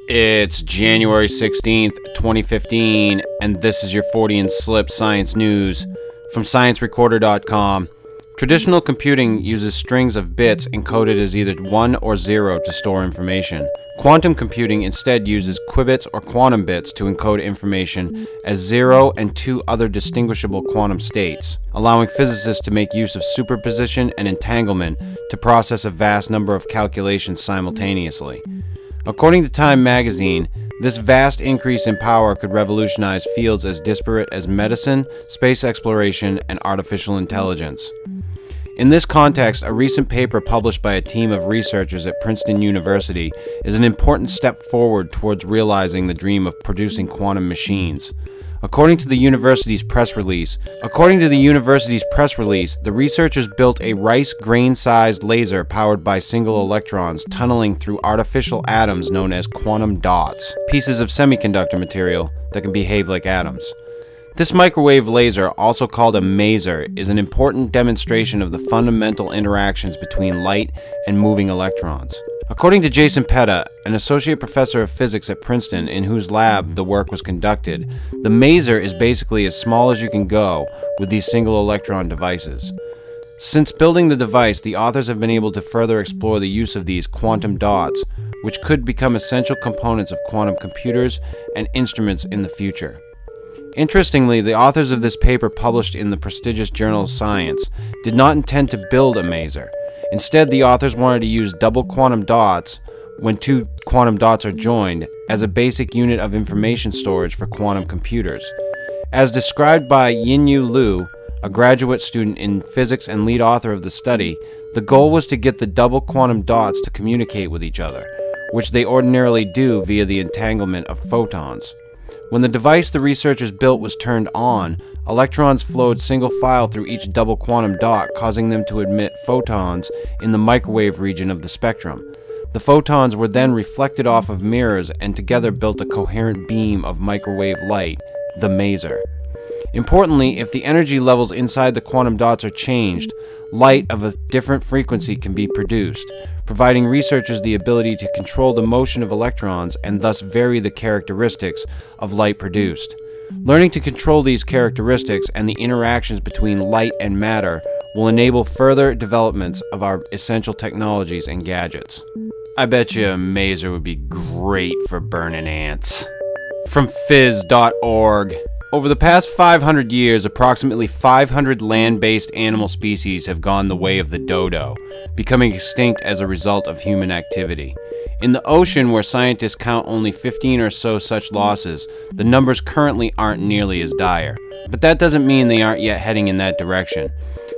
It's January 16th, 2015, and this is your Fortean Slip Science News from ScienceRecorder.com. Traditional computing uses strings of bits encoded as either 1 or 0 to store information. Quantum computing instead uses qubits or quantum bits to encode information as 0 and 2 other distinguishable quantum states, allowing physicists to make use of superposition and entanglement to process a vast number of calculations simultaneously. According to Time magazine, this vast increase in power could revolutionize fields as disparate as medicine, space exploration, and artificial intelligence. In this context, a recent paper published by a team of researchers at Princeton University is an important step forward towards realizing the dream of producing quantum machines. According to the university's press release, the researchers built a rice grain-sized laser powered by single electrons tunneling through artificial atoms known as quantum dots, pieces of semiconductor material that can behave like atoms. This microwave laser, also called a maser, is an important demonstration of the fundamental interactions between light and moving electrons. According to Jason Petta, an associate professor of physics at Princeton in whose lab the work was conducted, the maser is basically as small as you can go with these single electron devices. Since building the device, the authors have been able to further explore the use of these quantum dots, which could become essential components of quantum computers and instruments in the future. Interestingly, the authors of this paper, published in the prestigious journal Science, did not intend to build a maser. Instead, the authors wanted to use double quantum dots, when two quantum dots are joined, as a basic unit of information storage for quantum computers. As described by Yinyu Liu, a graduate student in physics and lead author of the study, the goal was to get the double quantum dots to communicate with each other, which they ordinarily do via the entanglement of photons. When the device the researchers built was turned on, electrons flowed single file through each double quantum dot, causing them to emit photons in the microwave region of the spectrum. The photons were then reflected off of mirrors and together built a coherent beam of microwave light, the maser. Importantly, if the energy levels inside the quantum dots are changed, light of a different frequency can be produced, providing researchers the ability to control the motion of electrons and thus vary the characteristics of light produced. Learning to control these characteristics and the interactions between light and matter will enable further developments of our essential technologies and gadgets. I bet you a maser would be great for burning ants. From phys.org. Over the past 500 years, approximately 500 land-based animal species have gone the way of the dodo, becoming extinct as a result of human activity. In the ocean, where scientists count only 15 or so such losses, the numbers currently aren't nearly as dire. But that doesn't mean they aren't yet heading in that direction.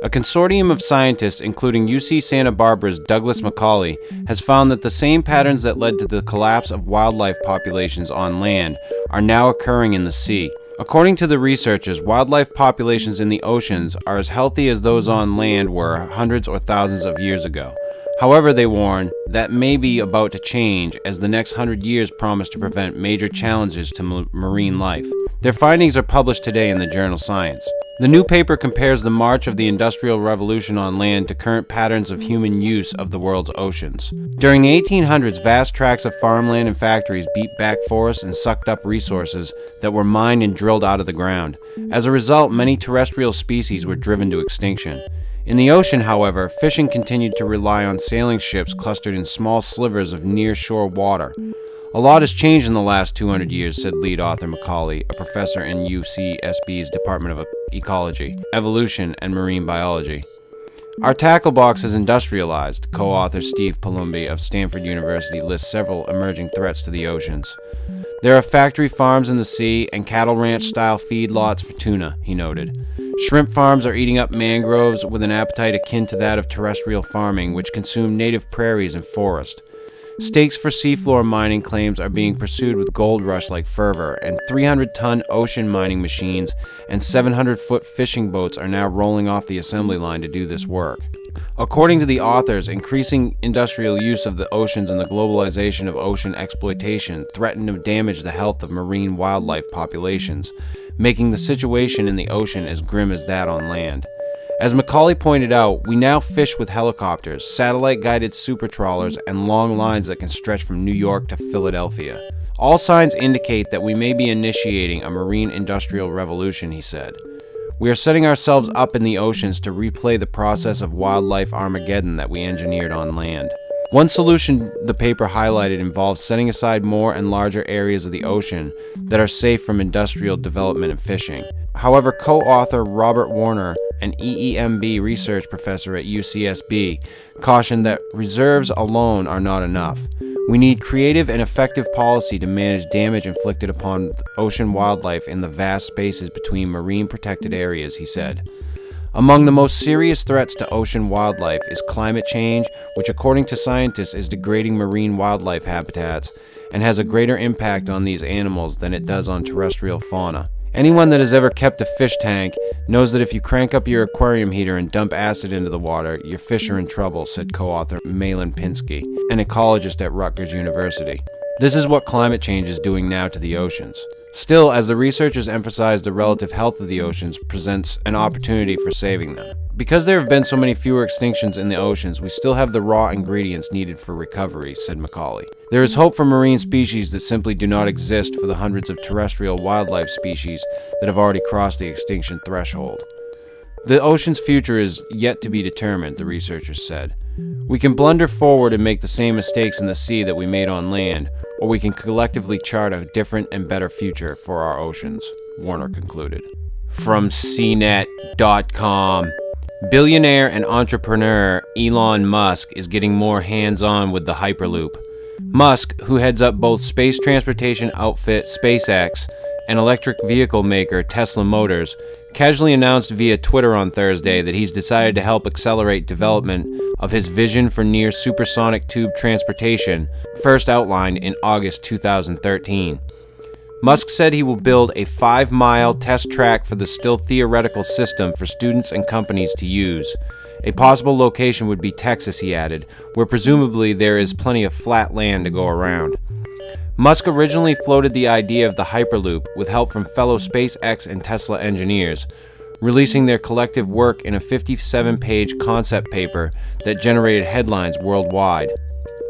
A consortium of scientists, including UC Santa Barbara's Douglas Macaulay, has found that the same patterns that led to the collapse of wildlife populations on land are now occurring in the sea. According to the researchers, wildlife populations in the oceans are as healthy as those on land were hundreds or thousands of years ago. However, they warn, that may be about to change as the next 100 years promise to prevent major challenges to marine life. Their findings are published today in the journal Science. The new paper compares the march of the Industrial Revolution on land to current patterns of human use of the world's oceans. During the 1800s, vast tracts of farmland and factories beat back forests and sucked up resources that were mined and drilled out of the ground. As a result, many terrestrial species were driven to extinction. In the ocean, however, fishing continued to rely on sailing ships clustered in small slivers of near-shore water. A lot has changed in the last 200 years, said lead author Macaulay, a professor in UCSB's Department of Ecology, Evolution, and Marine Biology. Our tackle box is industrialized, co-author Steve Palumbi of Stanford University lists several emerging threats to the oceans. There are factory farms in the sea and cattle ranch-style feedlots for tuna, he noted. Shrimp farms are eating up mangroves with an appetite akin to that of terrestrial farming, which consume native prairies and forest. Stakes for seafloor mining claims are being pursued with gold rush-like fervor, and 300-ton ocean mining machines and 700-foot fishing boats are now rolling off the assembly line to do this work. According to the authors, increasing industrial use of the oceans and the globalization of ocean exploitation threaten to damage the health of marine wildlife populations, making the situation in the ocean as grim as that on land. As Macaulay pointed out, we now fish with helicopters, satellite-guided super trawlers, and long lines that can stretch from New York to Philadelphia. All signs indicate that we may be initiating a marine industrial revolution, he said. We are setting ourselves up in the oceans to replay the process of wildlife Armageddon that we engineered on land. One solution the paper highlighted involves setting aside more and larger areas of the ocean that are safe from industrial development and fishing. However, co-author Robert Warner, an EEMB research professor at UCSB, cautioned that reserves alone are not enough. We need creative and effective policy to manage damage inflicted upon ocean wildlife in the vast spaces between marine protected areas, he said. Among the most serious threats to ocean wildlife is climate change, which according to scientists is degrading marine wildlife habitats and has a greater impact on these animals than it does on terrestrial fauna. Anyone that has ever kept a fish tank knows that if you crank up your aquarium heater and dump acid into the water, your fish are in trouble, said co-author Malin Pinsky, an ecologist at Rutgers University. This is what climate change is doing now to the oceans. Still, as the researchers emphasize, the relative health of the oceans presents an opportunity for saving them. Because there have been so many fewer extinctions in the oceans, we still have the raw ingredients needed for recovery, said Macaulay. There is hope for marine species that simply do not exist for the hundreds of terrestrial wildlife species that have already crossed the extinction threshold. The ocean's future is yet to be determined, the researchers said. We can blunder forward and make the same mistakes in the sea that we made on land, or we can collectively chart a different and better future for our oceans, Warner concluded. From CNET.com. Billionaire and entrepreneur Elon Musk is getting more hands-on with the Hyperloop. Musk, who heads up both space transportation outfit SpaceX and electric vehicle maker Tesla Motors, casually announced via Twitter on Thursday that he's decided to help accelerate development of his vision for near supersonic tube transportation, first outlined in August 2013. Musk said he will build a 5-mile test track for the still theoretical system for students and companies to use. A possible location would be Texas, he added, where presumably there is plenty of flat land to go around. Musk originally floated the idea of the Hyperloop with help from fellow SpaceX and Tesla engineers, releasing their collective work in a 57-page concept paper that generated headlines worldwide.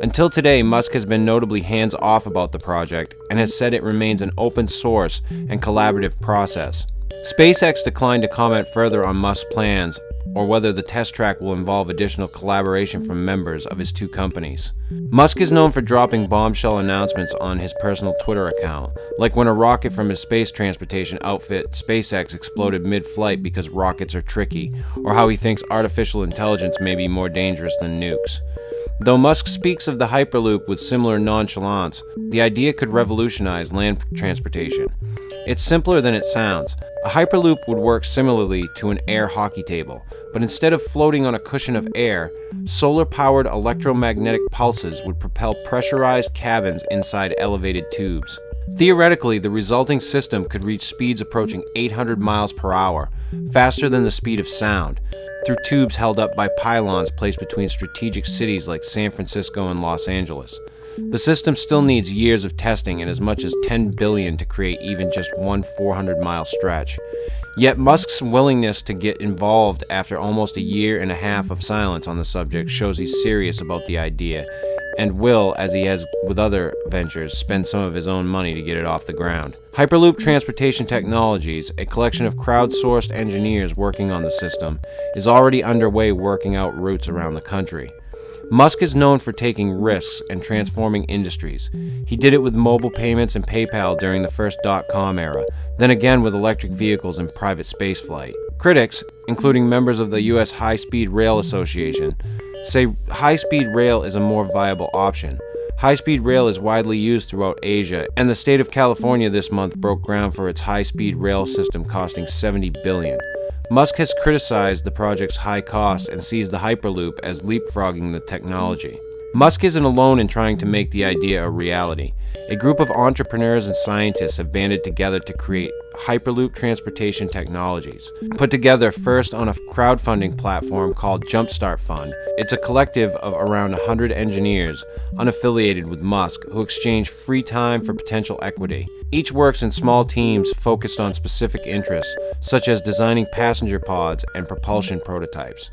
Until today, Musk has been notably hands-off about the project and has said it remains an open source and collaborative process. SpaceX declined to comment further on Musk's plans or whether the test track will involve additional collaboration from members of his two companies. Musk is known for dropping bombshell announcements on his personal Twitter account, like when a rocket from his space transportation outfit SpaceX exploded mid-flight because rockets are tricky, or how he thinks artificial intelligence may be more dangerous than nukes. Though Musk speaks of the Hyperloop with similar nonchalance, the idea could revolutionize land transportation. It's simpler than it sounds. A Hyperloop would work similarly to an air hockey table, but instead of floating on a cushion of air, solar-powered electromagnetic pulses would propel pressurized cabins inside elevated tubes. Theoretically, the resulting system could reach speeds approaching 800 miles per hour, faster than the speed of sound, through tubes held up by pylons placed between strategic cities like San Francisco and Los Angeles. The system still needs years of testing and as much as $10 billion to create even just one 400-mile stretch. Yet Musk's willingness to get involved after almost a year and a half of silence on the subject shows he's serious about the idea and will, as he has with other ventures, spend some of his own money to get it off the ground. Hyperloop Transportation Technologies, a collection of crowdsourced engineers working on the system, is already underway working out routes around the country. Musk is known for taking risks and transforming industries. He did it with mobile payments and PayPal during the first .com era, then again with electric vehicles and private spaceflight. Critics, including members of the U.S. High-Speed Rail Association, say high-speed rail is a more viable option. High-speed rail is widely used throughout Asia, and the state of California this month broke ground for its high-speed rail system costing $70 billion. Musk has criticized the project's high cost and sees the Hyperloop as leapfrogging the technology. Musk isn't alone in trying to make the idea a reality. A group of entrepreneurs and scientists have banded together to create Hyperloop transportation technologies. Put together first on a crowdfunding platform called Jumpstart Fund, it's a collective of around 100 engineers, unaffiliated with Musk, who exchange free time for potential equity. Each works in small teams focused on specific interests, such as designing passenger pods and propulsion prototypes.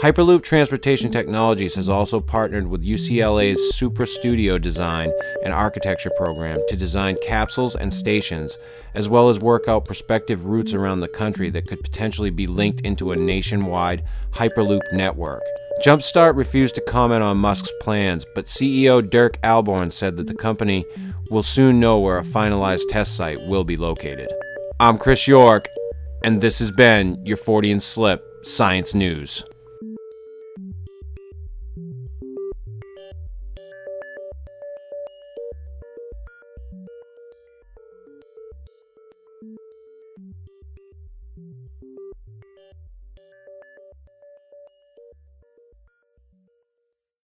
Hyperloop Transportation Technologies has also partnered with UCLA's Supra Studio Design and Architecture program to design capsules and stations, as well as work out prospective routes around the country that could potentially be linked into a nationwide Hyperloop network. Jumpstart refused to comment on Musk's plans, but CEO Dirk Alborn said that the company will soon know where a finalized test site will be located. I'm Chris York, and this has been your Fortean Slip Science News.